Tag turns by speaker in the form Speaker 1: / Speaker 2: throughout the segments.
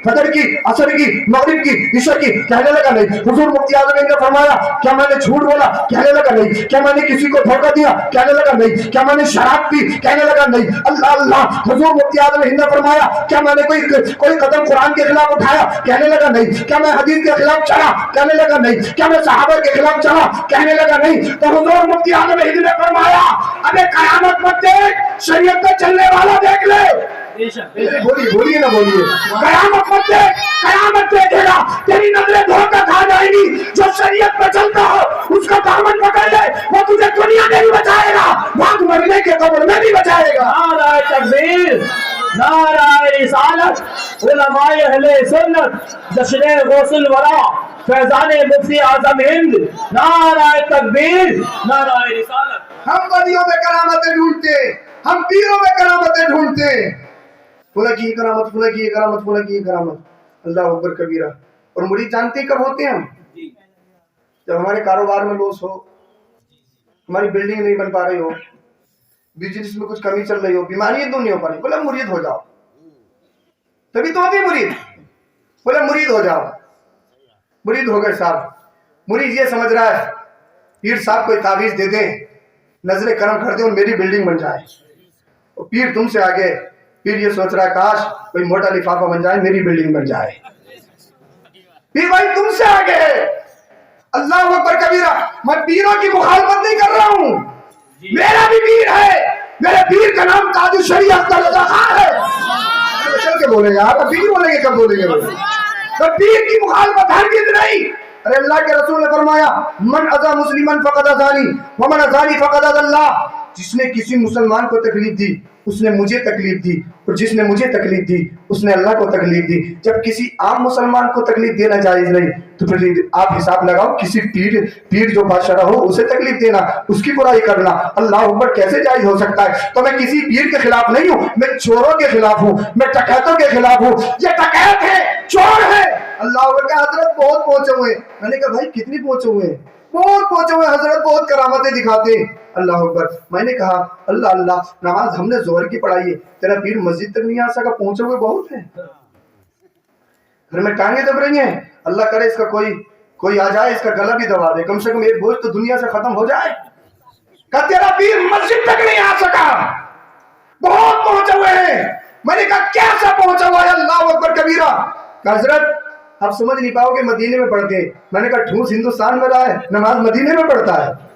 Speaker 1: फजर की, असर की, मगरिब की, इशा की, कहने लगा नहीं। हुजूर मुफ्ती आज़म ने फरमाया क्या मैंने झूठ बोला? कहने लगा नहीं। क्या मैंने किसी को धोखा दिया? कहने लगा नहीं। क्या मैंने शराब पी? कहने लगा नहीं। अल्लाह अल्लाह। हुजूर मुफ्ती आज़म ने फरमाया क्या मैंने कोई कदम कुरान के खिलाफ उठाया? कहने लगा नहीं। क्या मैं हदीस के खिलाफ चला? कहने लगा नहीं। क्या मैं सहाबा के खिलाफ चला? कहने लगा नहीं। तो हुजूर मुफ्ती आज़म ने फरमाया अबे कयामत मत देख, शरीयत पे चलने वाला देख ले। बोलिए ना बोलिए। कयामत मत देख, कयामत देखेगा तेरी नजरें धोखा खा जाएगी। जो शरीयत पे चलता हो उसका दामन पकड़ ले, वो तुझे दुनिया में भी बचाएगा, भाग मरने के कब्र में भी बचाएगा।
Speaker 2: नाराए तकबीर, नाराए रिसालत, उलमाए अहले सुन्नत, जश्न गौसुल वरा, फैजान मुफ्ती आज़म हिंद, नाराए तकबीर, नाराए रिसालत।
Speaker 1: हम वलियों में करामतें ढूंढते, हम पीरों में करामतें ढूंढते। फुला की करामत, फुला की करामत, फुला की करामत। अल्लाह अकबर कबीरा। और मुरीद जानते कब होते हैं हम? जब हमारे कारोबार में लॉस हो, हमारी बिल्डिंग नहीं बन पा रही हो, बिजनेस में कुछ कमी चल रही हो, बीमारी दूर नहीं हो पा रही, बोला मुरीद हो जाओ। तभी तो होती मुरीद। बोले मुरीद हो जाओ। मुरीद हो गए साहब। मुरीद ये समझ रहा है पीर साहब कोई ताबीज दे दें, नजरे करम कर दे और मेरी बिल्डिंग बन जाए। और पीर तुमसे आगे, पीर ये सोच रहा है काश कोई मोटा लिफाफा बन जाए, मेरी बिल्डिंग बन जाए। पीर भाई तुमसे आगे है। अल्लाह अकबर कबीरा। मैं पीरों की मुखालफत नहीं कर रहा हूँ, मेरा भी पीर है। मेरे पीर का नाम कादिर शरीयत अख्तर रज़ा खान है। चल के बोले यार, पीर बोलेंगे कब बोलेंगे? तो पीर की मुखालफत हरगिज़ नहीं। अरे अल्लाह के रसूल ने फरमाया मन अज़ा मुस्लिमन फ़क़द अज़ानी व मन अज़ानी फ़क़द अज़ल्लाह। जिसने किसी मुसलमान को तकलीफ दी उसने मुझे तकलीफ दी, और जिसने मुझे तकलीफ दी उसने अल्लाह को तकलीफ दी। जब किसी आम मुसलमान को तकलीफ देना जायज नहीं, तो फिर आप हिसाब लगाओ किसी पीर जो बादशाह हो उसे तकलीफ देना, उसकी बुराई करना अल्लाह अकबर कैसे जायज हो सकता है? तो मैं किसी पीर के खिलाफ नहीं हूँ, मैं चोरों के खिलाफ हूँ, मैं डकैतों के खिलाफ हूँ। ये डकैत है, चोर है। अल्लाह अकबर का हजरत बहुत पहुंचे हुए। मैंने कहा भाई कितनी पहुंचे हुए? बहुत पहुंचे हुए हजरत, बहुत करामतें दिखाते हैं। अल्लाह अकबर। मैंने कहा अल्लाह अल्लाह, नमाज हमने जोहर की पढ़ाई है, तेरा पीर मस्जिद तक नहीं आ सका, पहुंचे हुए बहुत है। घर में टांगे दब रही हैं। अल्लाह करे इसका कोई आ जाए, इसका गला भी दबा दे, कम से कम एक बोझ तो दुनिया से खत्म हो जाए। का तेरा पीर मस्जिद तक नहीं आ सका, बहुत पहुंचे हुए हैं। मैंने कहा कैसा पहुंचा हुआ है? अल्लाह अकबर कबीरा। हजरत आप समझ नहीं पाओगे, मदीने में पढ़ते। मैंने कहा ठूस हिंदुस्तान में रहा है, नमाज मदीने में पढ़ता है।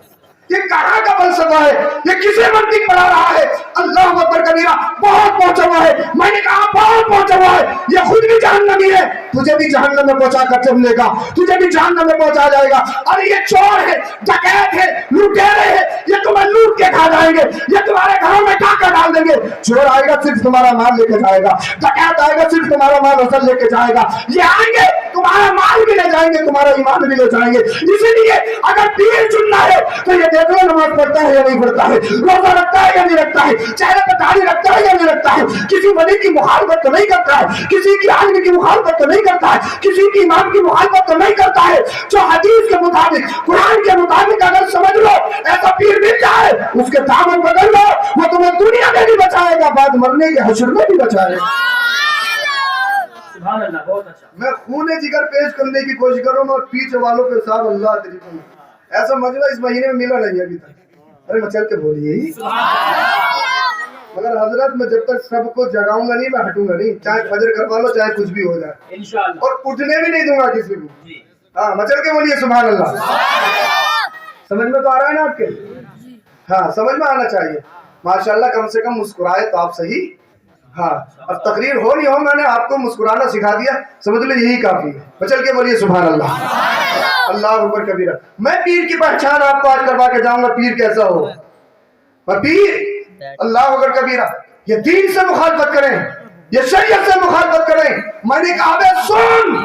Speaker 1: ये कहाँ का फलसफा है? ये किसे मंतिक पढ़ा रहा है? अल्लाह अकबर कबीरा। बहुत पहुंचा हुआ है। मैंने कहा बहुत पहुंचा हुआ है। ये खुद भी जहन्नमी है, तुझे भी जहन्नम में पहुंचा कर चल लेगा, तुझे भी जहन्नम में पहुंचा जाएगा। अरे ये चोर है, डकैत है, लुटेरे है, ये तुम्हें लूट के खा जाएंगे, ये तुम्हारे घरों में डाका डाल देंगे। चोर आएगा सिर्फ तुम्हारा माल लेके जाएगा, डकैत आएगा सिर्फ तुम्हारा माल असल लेके जाएगा। ये आएंगे तुम्हारा माल भी ले जाएंगे, तुम्हारा ईमान भी ले जाएंगे। इसीलिए अगर पीर चुनना है तो ये देख लो नमाज पढ़ता है या नहीं पढ़ता है, रोजा रखता है या नहीं रखता है, चेहरे पर दाढ़ी रखता है या नहीं रखता है, किसी वली की मुखालफत तो नहीं करता है, किसी की आदमी की मुखालफत तो नहीं करता है, किसी की इमाम की मुखालफत तो नहीं करता है। जो हदीस के मुताबिक, कुरान के मुताबिक अगर समझ लो ऐसा पीर मिल जाए, उसके दामन पकड़ लो, वो तुम्हें दुनिया में भी बचाएगा, बाद मरने के हश्र में भी बचाएगा।
Speaker 2: बहुत अच्छा।
Speaker 1: मैं खूने जिगर पेश करने की कोशिश कर रहा हूँ, और पीछे वालों के साथ अल्लाह तरीके ऐसा मजबा इस महीने में मिला नहीं अभी तक। अरे मैं चल के बोलिए ही। मगर हजरत मैं जब तक सबको जगाऊंगा नहीं, मैं हटूंगा नहीं, चाहे फजर करवा लो, चाहे कुछ भी हो जाए इंशाअल्लाह, और उठने भी नहीं दूंगा किसी को। हाँ मैं चल के बोलिए सुभान अल्लाह। समझ में तो आ रहा है ना आपके? हाँ समझ में आना चाहिए। माशाअल्लाह, कम से कम मुस्कुराए तो आप सही। हाँ अब तकरीर हो नहीं हो, मैंने आपको मुस्कुराना सिखा दिया, समझ लो यही काफी है। बचल के बोलिए सुभान अल्लाह। अल्लाह अकबर कबीरा। मैं पीर की पहचान आपको आज करवा के जाऊंगा, पीर कैसा हो। और पीर अल्लाह अकबर कबीरा ये दीन से मुखालफत करें, ये शरीयत से मुखालफत करें। मैंने कहा सुन,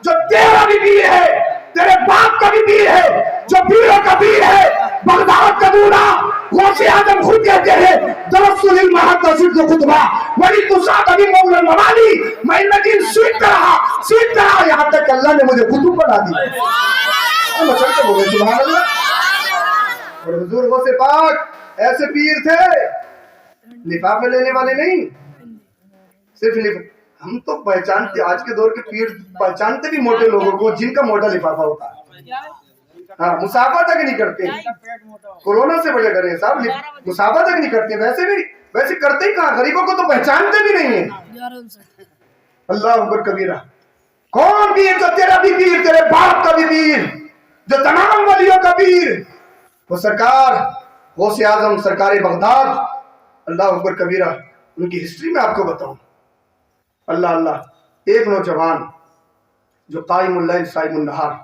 Speaker 1: जो तेरा भी पीर है, तेरे बाप का भी पीर है, जो पीरों का पीर है, बगदाद का दूल्हा गौसे आजम खुद कहते हैं दरअसल खुतबा वली तुसाद अभी मौला मवाली, मैं इनमें दिन सीखता रहा यहाँ तक अल्लाह ने मुझे कुतुब बना दी। मैं चल के बोले सुभान अल्लाह। और हुजूर गौसे पाक ऐसे पीर थे, लिफाफे लेने वाले नहीं, सिर्फ हम तो पहचानते, आज के दौर के पीर पहचानते भी मोटे लोगों को जिनका मोटा लिफाफा होता है। हाँ, मुसाफा तक नहीं करते, कोरोना से बड़े डरे साहब, मुसाफा तक नहीं करते। वैसे करते ही कहाँ, गरीबों को तो पहचानते भी नहीं है। अल्लाह अकबर कबीरा। कौन पीर? जो तेरा भी पीर, तेरे बाप का भी पीर, जो तमाम वलियों का पीर, वो सरकार गौसे आजम सरकार बगदाद। अल्लाह अकबर कबीरा। उनकी हिस्ट्री में आपको बताऊं, अल्लाह अल्लाह, एक नौजवान जो कायमुल लैल साइमुन नहार,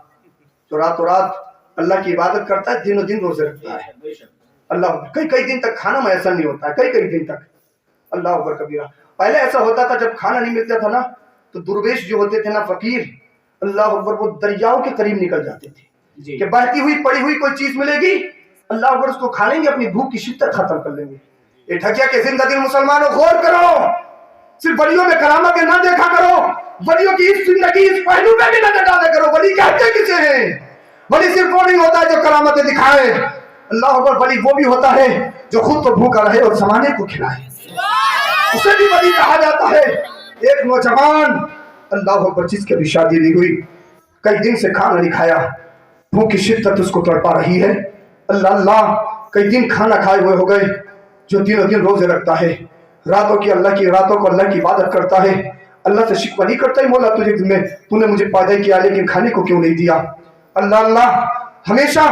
Speaker 1: जो रातों रात अल्लाह की इबादत करता है, दिनों दिन रोजे रखता है। अल्लाह, कई कई दिन तक खाना मैसर नहीं होता है, कई कई दिन तक। अल्लाह अकबर कबीरा। पहले ऐसा होता था, जब खाना नहीं मिलता था ना, तो दुर्वेश जो होते थे ना, फकीर, अल्लाह अकबर, वो दरियाओं के करीब निकल जाते थे कि बहती हुई पड़ी हुई कोई चीज मिलेगी, अल्लाह अकबर उसको खा लेंगे, अपनी भूख की शिद्दत खत्म कर लेंगे। ये ढकिया के जिंदगी मुसलमानों गौर करो, सिर्फ बलियों में करामत ना देखा करो, वलियों की इस जिंदगी इस पहलू में भी नजर डाला करो। वली कहते किसे हैं? वली सिर्फ वो नहीं होता है जो करामतें दिखाए, अल्लाह अकबर, वली वो भी होता है जो खुद तो भूखा रहे और समाने को खिलाए, उसे भी वली कहा जाता है। एक नौजवान, अल्लाह अकबर, जिसकी अभी शादी नहीं हुई, कई दिन से खाना नहीं खाया, भूख की शिद्दत उसको तड़पा रही है। अल्लाह अल्लाह, कई दिन खाना खाए हुए हो गए, जो दिनों दिन रोजे रखता है, रातों को अल्लाह की इबादत करता है, अल्लाह से शिकवा नहीं करता है, मौला तूने मुझे पैदा किया लेकिन खाने को क्यों नहीं दिया। अल्लाह अल्लाह, हमेशा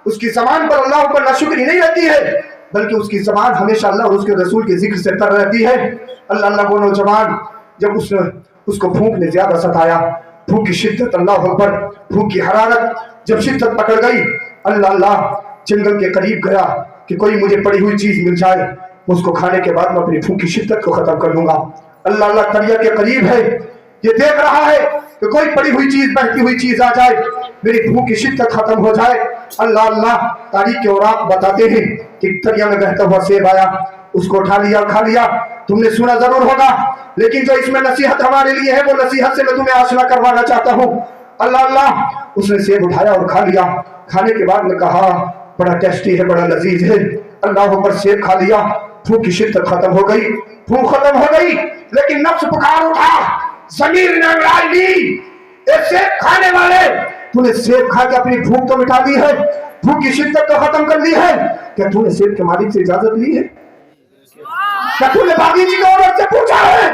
Speaker 1: उसकी ज़बान पर अल्लाह पर नाशुक्री नहीं रहती है, बल्कि उसकी ज़बान हमेशा अल्लाह और उसके रसूल के जिक्र से तर रहती है। अल्लाह अल्लाह, वो नौजवान, जब उसको भूख ने ज्यादा सताया, भूख की शिद्दत, अल्लाह अकबर, भूख की हरारत जब शिद्दत पकड़ गई, अल्लाह अल्लाह, जंगल के करीब गया कि कोई मुझे पड़ी हुई चीज मिल जाए, उसको खाने के बाद मैं अपनी भूख की शिद्दत को खत्म कर लूंगा। अल्लाह अल्लाह, दरिया के करीब है, ये देख रहा है कि कोई पड़ी हुई चीज, बहती हुई चीज आ जाए, मेरी भूख की शिद्दत खत्म हो जाए। अल्लाह अल्लाह, तारीख के औराक बताते हैं कि दरिया में बहता हुआ सेब आया, उसको उठा लिया, खा लिया। तुमने सुना जरूर होगा, लेकिन जो इसमें नसीहत हमारे लिए है, वो नसीहत से मैं तुम्हें आशना करवाना चाहता हूँ। अल्लाह अल्लाह, उसने सेब उठाया और खा लिया। खाने के बाद में कहा, बड़ा टेस्टी है, बड़ा लजीज है। अल्लाह ऊपर सेब खा लिया, भूख की शिद्दत खत्म हो गई, भूख खत्म हो गई, लेकिन नफ्स पुकार उठा, ज़मीर ने अंगड़ाई ली, एक सेब खाने वाले, तूने सेब खा के अपनी भूख तो मिटा दी है, भूख की शिद्दत तो खत्म कर दी है, क्या तूने सेब के मालिक से इजाजत ली है? क्या तूने बागीची की औरत से पूछा है?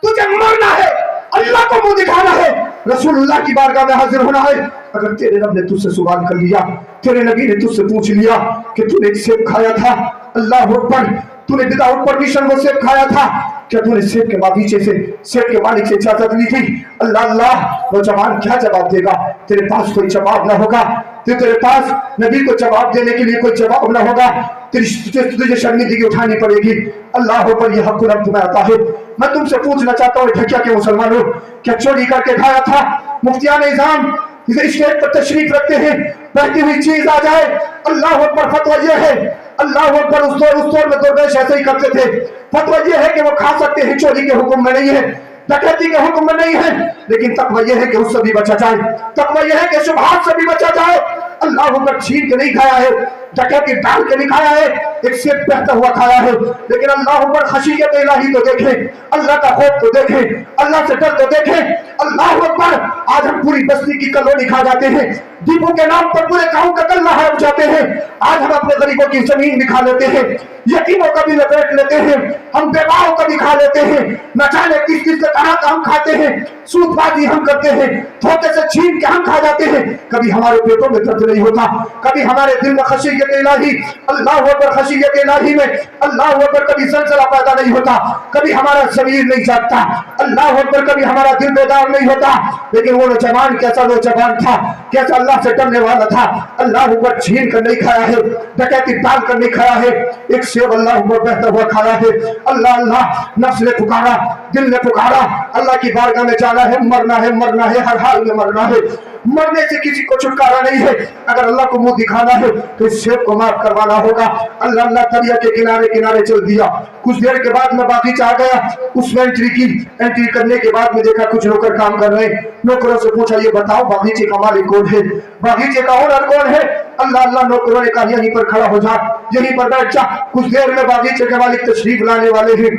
Speaker 1: तुझे मरना है, अल्लाह को मुंह दिखाना है, रसूलुल्लाह की बारगाह में हाजिर होना है। अगर तेरे रब ने तुझसे सवाल कर लिया, तेरे नबी ने तुझसे पूछ लिया कि तूने एक सेब खाया था, अल्लाह अकबर, तूने विदाउट परमिशन वो सेब खाया था, क्या तूने सेब के बागीचे से, सेब के मालिक से इजाजत ली थी? अल्लाह अल्लाह, नौजवान क्या जवाब देगा? तेरे पास कोई जवाब ना होगा, तेरे पास नबी को जवाब देने के लिए कोई जवाब ना होगा, तुझे शर्मिंदगी उठानी पड़ेगी। अल्लाह पर यह हक़ रब तुम्हें आता है। मैं तुमसे पूछना चाहता हूँ, ढकिया के मुसलमानों, क्या चोरी करके खाया था? मुफ्तियान निज़ाम स्टेज पर तशरीफ रखते हैं, बहती हुई चीज आ जाए, अल्लाह अकबर, फतवा यह है, अल्लाह अकबर, उस दौर में दरवेश ऐसे ही करते थे। फतवा यह है कि वो खा सकते हैं, चोरी के हुक्म में नहीं है, डकैती के हुक्म में नहीं है, लेकिन तकवा यह है कि उससे भी बचा जाए, तकवा यह है कि शुबहात से भी बचा जाए। अल्लाह अकबर, छीन के नहीं खाया है, डकैती डाल के नहीं खाया है, एक सेब बहता हुआ खाया है, लेकिन अल्लाह अकबर, खशियत इलाही तो देखें, अल्लाह का खौफ तो देखें, अल्लाह से डर तो देखें। अल्लाह अकबर, आज हम पूरी बस्ती की कलोनी खा जाते हैं, दीपों के नाम पर पूरे गांव का कल्ला हड़प जाते हैं, आज हम अपने गरीबों की जमीन भी खा लेते हैं, यतीमों का भी लपेट लेते हैं, हम बेवाओं का भी खा लेते हैं, न जाने किस किस तरह का हम खाते हैं, सूदबाजी हम करते हैं, धोखे से छीन के हम खा जाते हैं। कभी हमारे पेटों में दर्द नहीं होता, कभी हमारे दिल में खशियत इलाही, अल्लाह अकबर, खशियत इलाही में अल्लाह अकबर, कभी जलजला पैदा नहीं होता, कभी हमारा शरीर नहीं जागता, अल्लाह अकबर, कभी हमारा दिल बेदार नहीं होता। लेकिन वो नौजवान कैसा नौजवान था, कैसा अल्लाह से डरने वाला था। अल्लाह अकबर, छीन कर नहीं खाया है, डकैती डाल कर नहीं खाया है, एक सेब अल्लाह अकबर बहता हुआ खाया है। अल्लाह अल्लाह, नफ्स ने पुकारा, दिल ने पुकारा, अल्लाह की बारगाह में जाना है, मरना है, मरना है, हर हाल में मरना है, मरने से किसी को छुटकारा नहीं है। अगर अल्लाह को मुंह दिखाना है तो इस शेर को माफ करवाना होगा। अल्लाह अल्लाह, दरिया के किनारे किनारे चल दिया, कुछ देर के बाद मैं बागीचा आ गया, उसमें एंट्री की, एंट्री करने के बाद में देखा कुछ नौकर काम कर रहे हैं। नौकरों से पूछा, ये बताओ बागीचे का मालिक कौन है, बागीचे का ओनर कौन है? अल्लाह अल्लाह, नौकरों ने कहा यहीं पर खड़ा हो जा, यहीं पर बैठ जा। कुछ देर में बागीचे के मालिक तशरीफ लाने वाले हैं।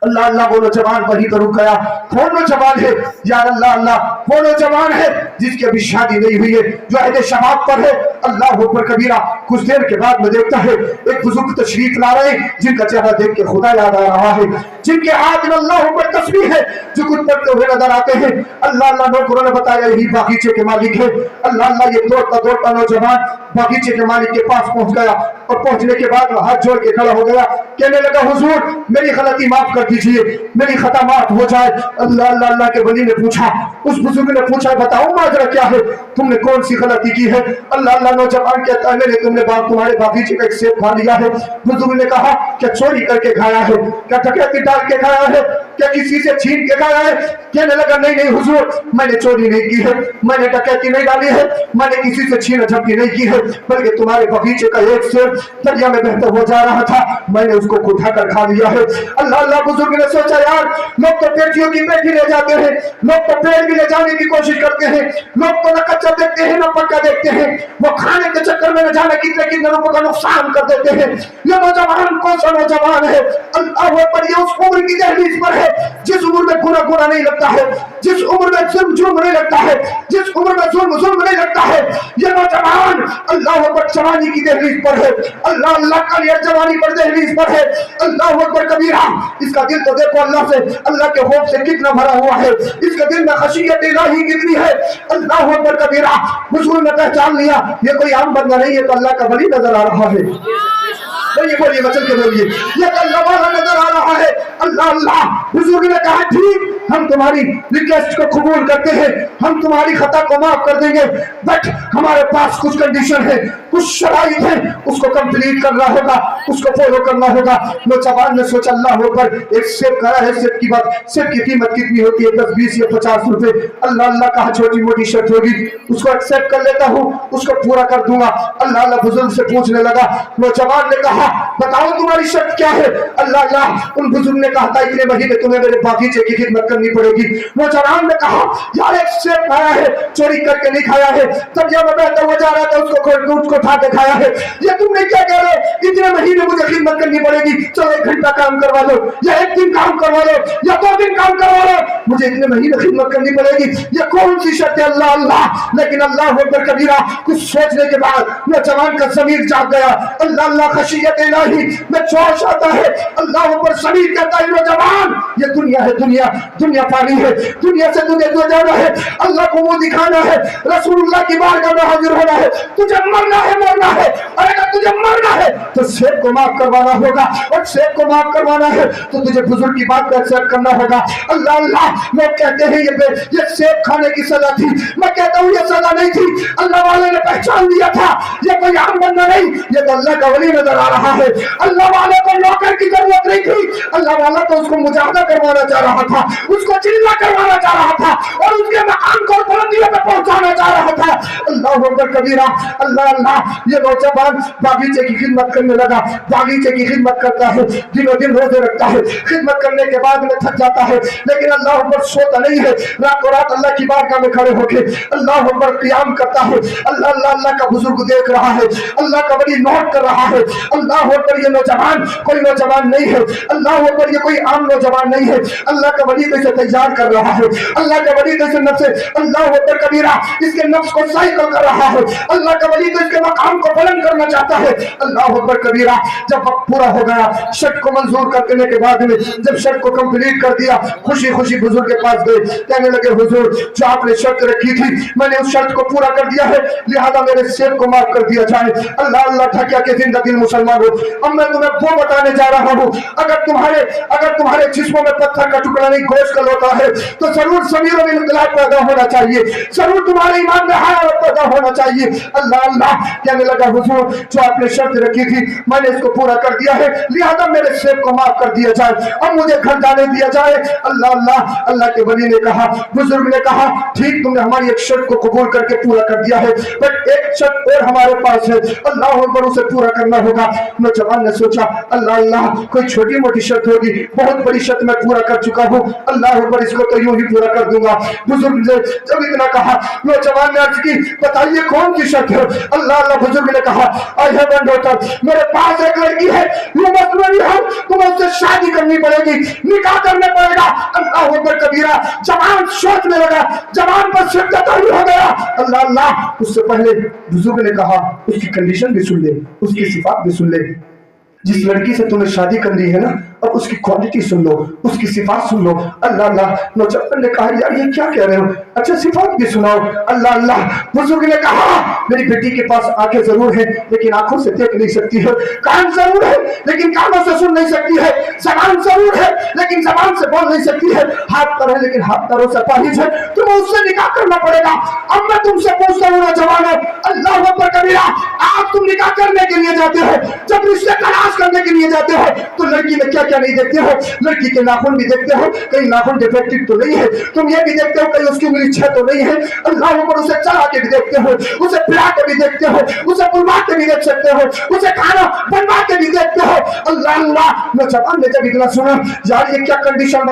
Speaker 1: اللہ اللہ وہ نوجوان وہیں پر رک گیا. وہ نوجوان ہے یا اللہ اللہ وہ نوجوان ہے جس کی ابھی شادی نہیں ہوئی ہے, جو عہد شباب پر ہے. اللہ اکبر کبیرہ. کچھ دیر کے بعد میں دیکھتا ہے ایک بزرگ تشریف لا رہے ہیں جن کا چہرہ دیکھ کے خدا یاد آ رہا ہے, جن کے ہاتھ میں اللہ اکبر تسبیح ہے, جو کچھ پڑھتے ہوئے نظر آتے ہیں. اللہ اللہ نوکروں نے بتایا یہی باغیچے کے مالک ہے. اللہ اللہ یہ دوڑتا نوجوان باغیچے کے مالک کے پاس پہنچ گیا, اور پہنچنے کے بعد وہ ہاتھ جوڑ کے کھڑا ہو گیا, کہنے لگا حضور میری غلطی معاف کر دیجئے, میری خطا معاف ہو جائے. اللہ اللہ کے ولی نے پوچھا, اس بزرگ نے پوچھا بتاؤ ماجرا کیا ہے, تم نے کون سی غلطی کی ہے؟ اللہ نوجوان کہتا ہے میں نے تمہارے باغیچے کا ایک سیب کھا لیا ہے. بزرگ نے کہا کیا چوری کر کے کھایا ہے, کیا ڈکیتی ڈال کے کھایا ہے, کیا کسی سے چھین کے کھایا ہے؟ کہنے لگا نہیں حضور میں نے چوری نہیں کی ہے, میں نے ڈکیتی نہیں ڈالی ہے, میں نے کسی سے چھین جھپٹی نہیں کی ہے, بلکہ تمہارے باغیچے کا ایک سیب دریا میں بہتا ہوا جا رہا تھا, میں نے اس کو اٹھا کر کھا لیا ہے. اللہ بزرگ نے سوچا یار لوگ تو بیٹیوں کی بیٹی لے جاتے ہیں, لوگ تو پیڑ بھی لے جانے کی کوشش کرتے ہیں, لوگ تو نہ کچا دیکھتے ہیں نہ پکا دیکھتے ہیں, وہ کھانے کے چکر میں نہ جانے کتنے روپے کا نقصان کر دیتے ہیں. یہ نوجوان کون سا نوجوان ہے؟ اللہ پر یہ اس عمر کی دہلیز پر ہے جس عمر میں گناہ نہیں لگتا ہے, جس عمر میں جرم نہیں لگتا ہے, جس عمر میں ظلم نہیں لگتا ہے. یہ نوجوان اللہ پر جوانی کی دہلیز پر ہے, اللہ کا یہ جوانی پر دہلیز پر ہے. اللہ اکبر کبیرہ. اس کا دل تو دیکھو اللہ سے, اللہ کے خوف سے کتنا بھرا ہوا ہے, اس کے دل میں خشیت الہی کتنی ہے. اللہ اکبر کبیرہ. حضور نے پہچان لیا یہ کوئی عام بندہ نہیں ہے, تو اللہ کا ولی نظر آ رہا ہے. بولیے بچل کے بولیے, یہ تو اللہ والا نظر آ رہا ہے. اللہ. بزرگ نے کہا ٹھیک ہم تمہاری ریکویسٹ کو قبول کرتے ہیں, ہم تمہاری خطا کو معاف کر دیں گے, بٹ ہمارے پاس کچھ کنڈیشن ہے, کچھ شرائط ہے, اس کو کمپلیٹ کرنا ہوگا, اس کو فالو کرنا ہوگا. نوجوان نے سوچا اللہ اوپر ایک سیب کھایا ہے, سیب کی بات, سیب کی قیمت کتنی ہوتی ہے 10 20 یا 50 روپے. اللہ کہا چھوٹی موٹی شرط ہوگی, اس کو ایکسپٹ کر لیتا ہوں, اس کو پورا کر دوں گا. اللہ بزرگ سے پوچھنے لگا. نوجوان نے کہا بتاؤ تمہاری شرط کیا ہے؟ اللہ ان بزرگ نے کہا تھا اتنے مہینے تمہیں میرے باغیچے کی خدمت کرنی پڑے گی. نوجوان نے کہا یار ایک سیب کھایا ہے, چوری کر کے نہیں کھایا ہے, تب جب میں بہتا ہوا جا رہا تھا اس کو اٹھا کے کھایا ہے. یہ تم نے کیا کہہ رہے, اتنے مہینے مجھے خدمت کرنی پڑے گی, چلو 1 گھنٹہ کام کروا لو, یا 1 دن کام کروا لو, یا 2 دن کام کروا لو, مجھے اتنے مہینے خدمت کرنی پڑے گی. یہ کون سی شرط ہے؟ اللہ. لیکن اللہ اکبر کبیرہ. کچھ سوچنے کے بعد نوجوان کا ضمیر جاگ گیا. اللہ خشیت الہی میں جوش آتا ہے. اللہ اوپر ضمیر کہتا ہے نوجوان یہ دنیا ہے, دنیا فانی ہے, دنیا سے تجھے دور جانا ہے, اللہ کو منہ دکھانا ہے, رسول اللہ کی بارگاہ میں حاضر ہونا ہے, تجھے مرنا ہے. اور اگر تجھے مرنا ہے تو سیب کو معاف کروانا ہوگا, اور سیب کو معاف کروانا ہے تو تجھے بزرگ کی بات کو ایکسپٹ کرنا ہوگا. اللہ لوگ کہتے ہیں یہ سیب کھانے کی سزا تھی, میں کہتا ہوں یہ سزا نہیں تھی. اللہ والے نے پہچان لیا تھا یہ کوئی عام بندہ نہیں, یہ تو اللہ کا ولی نظر آ رہا ہے. اللہ والے کو نوکر کی ضرورت نہیں تھی, اللہ والا تو اس کو مجاہدہ کروانا چاہ رہا تھا, اس کو چلہ کروانا چاہ رہا تھا, اور اس کے مقام کو بلندیوں پہ پہنچانا چاہ رہا تھا. اللہ اکبر کبیرہ. اللہ یہ نوجوان باغیچے کی خدمت کرنے لگا. باغیچے کی خدمت کرتا ہے, دنوں دن روزے رکھتا ہے, خدمت کرنے کے بعد میں تھک جاتا ہے, لیکن اللہ اکبر سوتا نہیں ہے. راتوں رات اللہ کی بارگاہ میں کھڑے ہو کے اللہ اکبر قیام کرتا ہے. اللہ کا بزرگ دیکھ رہا ہے, اللہ کا ولی نوٹ کر رہا ہے. اللہ اکبر یہ نوجوان کوئی نوجوان نہیں ہے, اللہ اکبر یہ کوئی عام نوجوان نہیں ہے. اللہ کا ولی اسے تیار کر رہا ہے, اللہ کا ولی اسے نفس اللہ اکبر کبیرہ اس کے نفس کو سائیکل کر رہا ہے. اللہ کا ولی تو اس کے مقام کو بلند کرنا چاہتا ہے. اللہ اکبر کبیرہ. جب وقت پورا ہو گیا, شرط کو منظور کرنے کے بعد میں جب شرط کو کمپلیٹ کر دیا, خوشی بزرگ کے پاس گئے, کہنے لگے حضور جو آپ نے شرط رکھی تھی میں نے اس شرط کو پورا کر دیا ہے, لہذا میرے سیب کو معاف کر دیا جائے. اللہ ٹھکیا کہ زندگی مسلمان ہو. اب میں تمہیں وہ بتانے جا رہا ہوں, اگر تمہارے جسموں میں پتھر کا ٹکڑا نہیں گوشت کا لوٹا ہے تو ضرور ضمیر میں انقلاب پیدا ہونا چاہیے, ضرور تمہارے ایمان میں حیات پیدا ہونا چاہیے. اللہ کہنے لگا حضور جو آپ نے شرط رکھی تھی میں نے اس کو پورا کر دیا ہے, لہذا میرے سیب کو معاف کر دیا جائے, اب مجھے گھر جانے دیا جائے. اللہ کے ولی نے کہا, بزرگ نے کہا ٹھیک تم نے ہماری ایک شرط کو قبول کر کے پورا کر دیا ہے, بٹ ایک شرط اور ہمارے پاس ہے, اللہ اکبر اسے پورا کرنا ہوگا. نوجوان نے سوچا اللہ کوئی چھوٹی موٹی شرط ہوگی, بہت بڑی شرط میں پورا کر چکا ہوں, اللہ اکبر اس کو تو یوں ہی پورا کر دوں گا. بزرگ نے جب اتنا کہا نوجوان نے عرض کی بتا बताइए कौन सी शर्त है? अल्लाह अल्लाह बुजुर्ग ने कहा, आई हैव वन डॉटर, मेरे पास एक लड़की है, यू मस्ट मैरी हर, तुम्हें उससे शादी करनी पड़ेगी, निकाह करना पड़ेगा। अल्लाह अकबर कबीरा, जवान सोचने लगा, जवान पर शिद्दत हो गया। अल्लाह अल्लाह, उससे पहले बुजुर्ग ने कहा उसकी कंडीशन भी सुन ले, उसकी सिफात भी सुन ले। जिस लड़की से तुम्हें शादी करनी है ना, अब उसकी क्वालिटी सुन लो, उसकी सिफात सुन लो। अल्लाह अल्लाह, नौजवान ने कहा यार ये क्या कह रहे हो, अच्छा सिफात भी सुनाओ। अल्लाह अल्लाह, बुजुर्ग ने कहा मेरी बेटी के पास आंखें जरूर है लेकिन आंखों से देख नहीं सकती है, कान जरूर है लेकिन कानों से सुन नहीं सकती है, जबान जरूर है लेकिन जबान से बोल नहीं सकती है, हाथ पर है लेकिन हाथ पैरों से अपाहिज है, तुम्हें उससे निकाह करना पड़ेगा। अब मैं तुमसे पूछता हूँ नौजवानों, अल्लाह अकबर कबीरा, आज तुम निकाह करने के लिए जाते हो, जब रिश्ते तलाश करने के लिए जाते हो तो लड़की में क्या क्या नहीं देखते हो? लड़की के नाखून भी देखते हो, कहीं नाखून डिफेक्टिव तो नहीं है, तुम ये भी देखते हो कहीं उसकी उंगली छह तो नहीं है। अल्लाह ऊपर उसे चला के भी देखते हो, उसे पिला के भी देखते हो, उसे बुलवा के भी देख सकते हो, उसे खाना बनवा के भी देखते हो। अल्लाह अल्लाह, नौजवान ने जब इतना सुना यार ये क्या कंडीशन